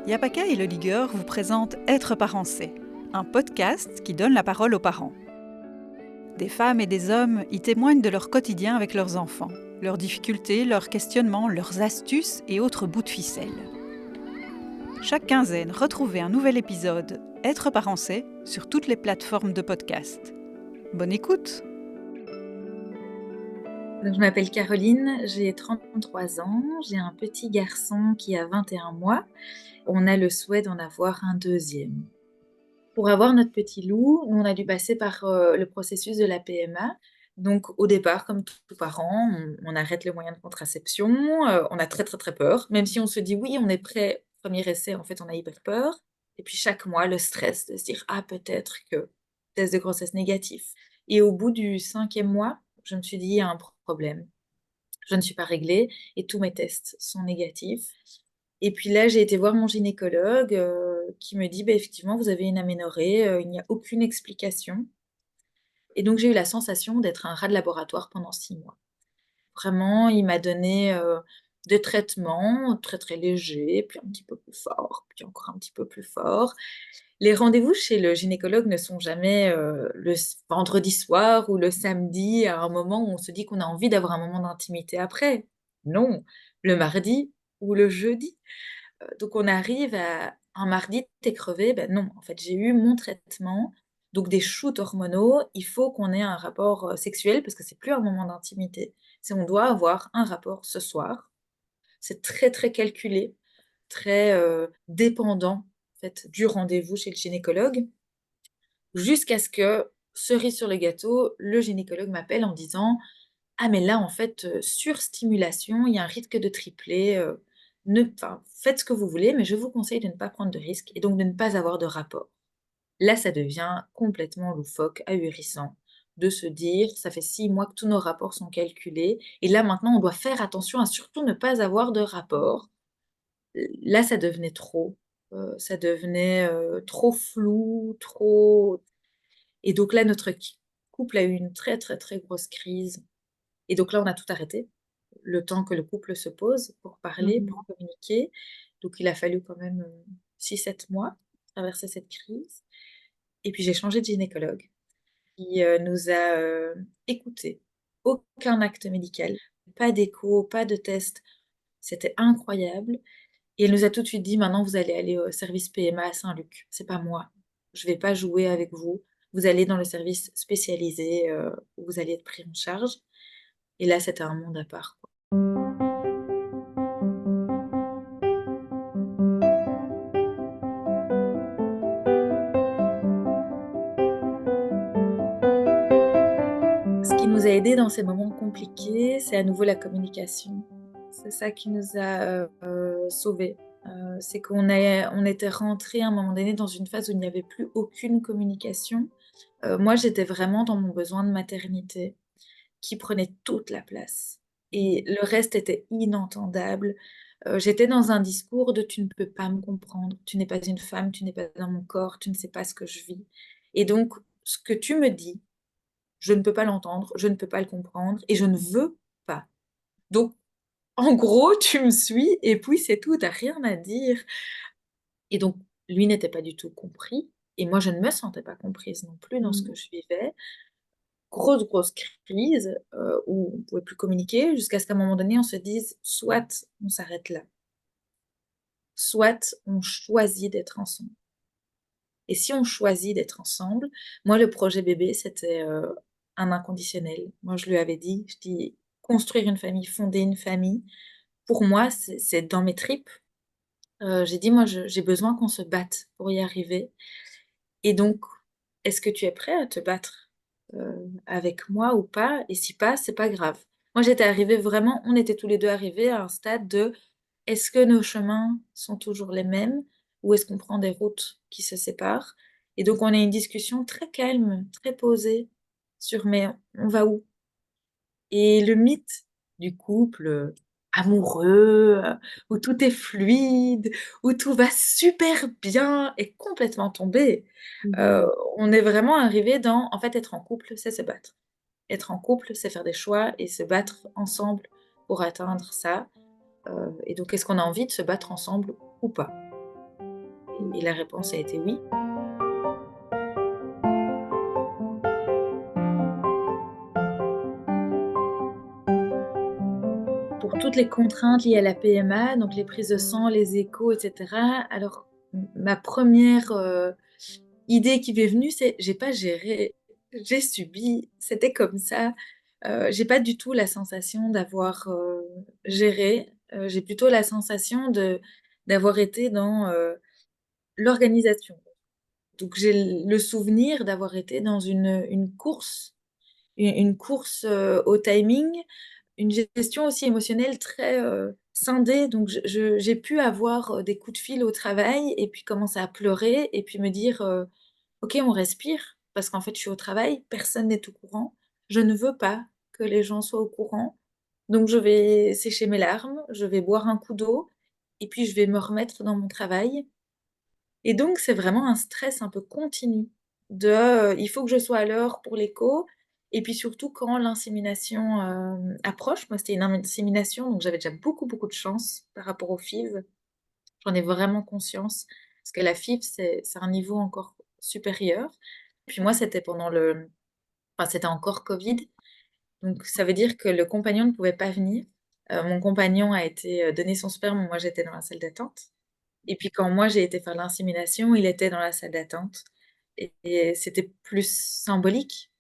Yapaka et le Ligueur vous présentent Être parent c'est, un podcast qui donne la parole aux parents. Des femmes et des hommes y témoignent de leur quotidien avec leurs enfants, leurs difficultés, leurs questionnements, leurs astuces et autres bouts de ficelle. Chaque quinzaine, retrouvez un nouvel épisode Être parent c'est sur toutes les plateformes de podcast. Bonne écoute! Donc, je m'appelle Caroline, j'ai 33 ans, j'ai un petit garçon qui a 21 mois. On a le souhait d'en avoir un deuxième. Pour avoir notre petit loup, nous, on a dû passer par le processus de la PMA. Donc au départ, comme tout parent, on arrête les moyens de contraception, on a très très très peur. Même si on se dit oui, on est prêt, premier essai, en fait on a hyper peur. Et puis chaque mois, le stress de se dire ah peut-être que test de grossesse négatif. Et au bout du 5e mois, je me suis dit il y a un problème. Je ne suis pas réglée et tous mes tests sont négatifs. Et puis là, j'ai été voir mon gynécologue qui me dit bah, effectivement, vous avez une aménorrhée, il n'y a aucune explication. Et donc, j'ai eu la sensation d'être un rat de laboratoire pendant 6 mois. Vraiment, il m'a donné des traitements très très légers, puis un petit peu plus fort, puis encore un petit peu plus fort. Les rendez-vous chez le gynécologue ne sont jamais le vendredi soir ou le samedi, à un moment où on se dit qu'on a envie d'avoir un moment d'intimité après. Non, le mardi ou le jeudi. Donc on arrive à un mardi, t'es crevé, ben non, en fait j'ai eu mon traitement, donc des shoots hormonaux, il faut qu'on ait un rapport sexuel parce que c'est plus un moment d'intimité, c'est on doit avoir un rapport ce soir. C'est très très calculé, très dépendant en fait du rendez-vous chez le gynécologue, jusqu'à ce que, cerise sur le gâteau, le gynécologue m'appelle en disant ah mais là, en fait, surstimulation, il y a un risque de tripler, faites ce que vous voulez, mais je vous conseille de ne pas prendre de risques et donc de ne pas avoir de rapport. Là, ça devient complètement loufoque, ahurissant de se dire: «Ça fait 6 mois que tous nos rapports sont calculés et là, maintenant, on doit faire attention à surtout ne pas avoir de rapport». Là, ça devenait trop, ça devenait, trop flou, trop et donc là, notre couple a eu une très, très, très grosse crise et donc là, on a tout arrêté, le temps que le couple se pose pour parler, Mmh. pour communiquer. Donc il a fallu quand même, 6-7 mois pour traverser cette crise et puis j'ai changé de gynécologue qui, nous a, écoutés. Aucun acte médical, pas d'écho, pas de test. C'était incroyable et elle nous a tout de suite dit: «Maintenant vous allez aller au service PMA à Saint-Luc. C'est pas moi. Je vais pas jouer avec vous. Vous allez dans le service spécialisé, où vous allez être pris en charge» et là, c'était un monde à part, quoi. Ce qui nous a aidés dans ces moments compliqués, c'est à nouveau la communication. C'est ça qui nous a, sauvés. C'est on était rentrés à un moment donné dans une phase où il n'y avait plus aucune communication. Moi, j'étais vraiment dans mon besoin de maternité qui prenait toute la place et le reste était inentendable. J'étais dans un discours de: «Tu ne peux pas me comprendre, tu n'es pas une femme, tu n'es pas dans mon corps, tu ne sais pas ce que je vis et donc ce que tu me dis, je ne peux pas l'entendre, je ne peux pas le comprendre et je ne veux pas. Donc, en gros, tu me suis et puis c'est tout, tu as rien à dire» et donc lui n'était pas du tout compris et moi je ne me sentais pas comprise non plus dans ce Mmh. que je vivais. Grosse, grosse crise, où on pouvait plus communiquer jusqu'à ce qu'à un moment donné on se dise: «Soit on s'arrête là, soit on choisit d'être ensemble» et si on choisit d'être ensemble, moi le projet bébé c'était, un inconditionnel. Moi je lui avais dit, je dis: «Construire une famille, fonder une famille, pour moi c'est dans mes tripes». J'ai dit: «Moi j'ai besoin qu'on se batte pour y arriver et donc est-ce que tu es prêt à te battre, avec moi ou pas? Et si pas, c'est pas grave». Moi j'étais arrivée vraiment on était tous les 2 arrivés à un stade de: «Est-ce que nos chemins sont toujours les mêmes ou est-ce qu'on prend des routes qui se séparent?» et donc on a eu une discussion très calme, très posée sur: «Mais on va où?» et le mythe du couple, amoureux, où tout est fluide, où tout va super bien est complètement tombé. Heu, Mmh. on est vraiment arrivé dans en fait, être en couple, c'est se battre. Être en couple, c'est faire des choix et se battre ensemble pour atteindre ça, et donc est-ce qu'on a envie de se battre ensemble ou pas? et la réponse a été oui. Pour toutes les contraintes liées à la PMA, donc les prises de sang, les échos, et cetera, alors ma première, idée qui m'est venue, c'est: «J'ai pas géré, j'ai subi, c'était comme ça». J'ai pas du tout la sensation d'avoir, géré, j'ai plutôt la sensation d'avoir été dans, l'organisation. Donc j'ai le souvenir d'avoir été dans une course, une course, au timing, une gestion aussi émotionnelle très, scindée. Donc j'ai pu avoir, des coups de fil au travail et puis commencer à pleurer et puis me dire, «OK, on respire parce qu'en fait, je suis au travail, personne n'est au courant. Je ne veux pas que les gens soient au courant, donc je vais sécher mes larmes, je vais boire un coup d'eau et puis je vais me remettre dans mon travail». Et donc c'est vraiment un stress un peu continu de, il faut que je sois à l'heure pour l'écho et puis surtout quand l'insémination, approche. Moi, c'était une insémination, donc j'avais déjà beaucoup, beaucoup de chance par rapport aux FIV. J'en ai vraiment conscience parce que la FIV, c'est un niveau encore supérieur. Puis moi, c'était pendant c'était encore Covid, donc ça veut dire que le compagnon ne pouvait pas venir. Mon compagnon a été, donner son sperme, moi j'étais dans la salle d'attente. Et puis quand moi j'ai été faire l'insémination, il était dans la salle d'attente et c'était plus symbolique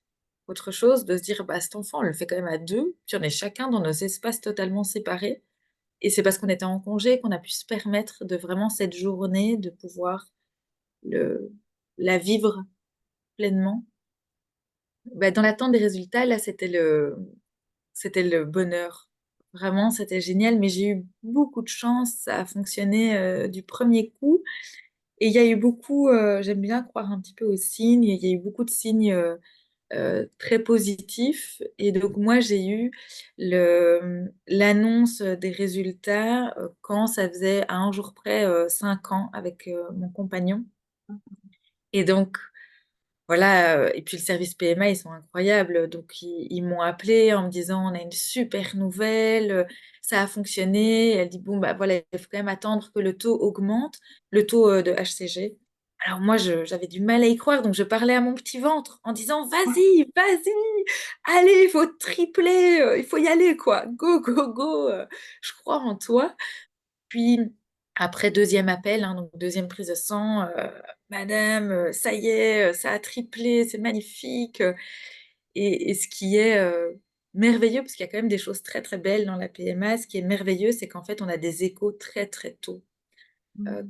qu'autre chose de se dire: «Bah, cet enfant, on le fait quand même à 2, puis on est chacun dans nos espaces totalement séparés». Et c'est parce qu'on était en congé qu'on a pu se permettre de vraiment cette journée, de pouvoir le la vivre pleinement. Bah, dans l'attente des résultats, là, c'était le bonheur. Vraiment, c'était génial, mais j'ai eu beaucoup de chance, ça a fonctionné, du premier coup. Et il y a eu beaucoup, j'aime bien croire un petit peu aux signes, il y a eu beaucoup de signes, très positifs et donc moi j'ai eu l'annonce, des résultats, quand ça faisait à un jour près, 5 ans avec, mon compagnon. Et donc voilà, et puis le service PMA, ils sont incroyables, donc ils m'ont appelée en me disant: «On a une super nouvelle, ça a fonctionné». Elle dit: «Bon, bah, voilà, il faut quand même attendre que le taux augmente, le taux, de HCG». Alors moi, j'avais du mal à y croire, donc je parlais à mon petit ventre en disant: «Vas-y, vas-y, allez, il faut tripler, il faut y aller quoi, go, go, go, je crois en toi». Puis après deuxième appel, hein, donc deuxième prise de sang, «Madame, ça y est, ça a triplé, c'est magnifique», et ce qui est, merveilleux, parce qu'il y a quand même des choses très, très belles dans la PMA. Ce qui est merveilleux, c'est qu'en fait, on a des échos très, très tôt,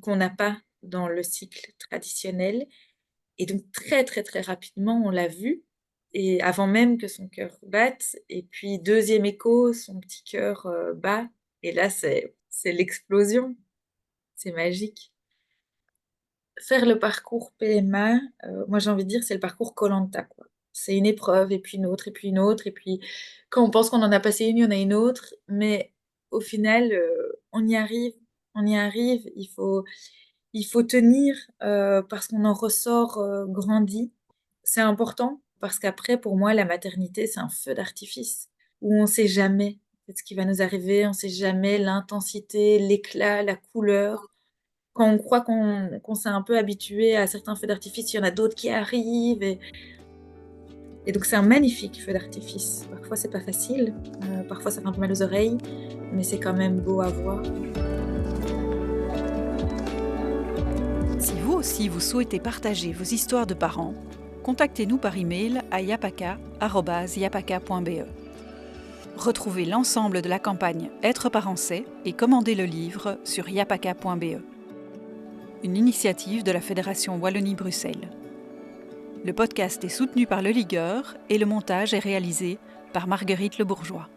qu'on n'a pas dans le cycle traditionnel et donc très, très, très rapidement, on l'a vu et avant même que son cœur batte et puis deuxième écho, son petit cœur, bat et là, c'est l'explosion. C'est magique. Faire le parcours PMA, moi j'ai envie de dire c'est le parcours koh quoi. C'est une épreuve et puis une autre et puis une autre et puis quand on pense qu'on en a passé une, il y en a une autre, mais au final, on y arrive, on y arrive. Il faut tenir, parce qu'on en ressort, grandi. C'est important parce qu'après pour moi la maternité c'est un feu d'artifice où on sait jamais ce qui va nous arriver, on sait jamais l'intensité, l'éclat, la couleur. Quand on croit qu'on s'est un peu habitué à certains feux d'artifice, il y en a d'autres qui arrivent et donc c'est un magnifique feu d'artifice. Parfois c'est pas facile, parfois ça fait un peu mal aux oreilles, mais c'est quand même beau à voir. Si vous aussi vous souhaitez partager vos histoires de parents, contactez-nous par email à yapaka@yapaka.be. Retrouvez l'ensemble de la campagne Être parent c'est et commandez le livre sur yapaka.be. Une initiative de la Fédération Wallonie-Bruxelles. Le podcast est soutenu par Le Ligueur et le montage est réalisé par Marguerite Le Bourgeois.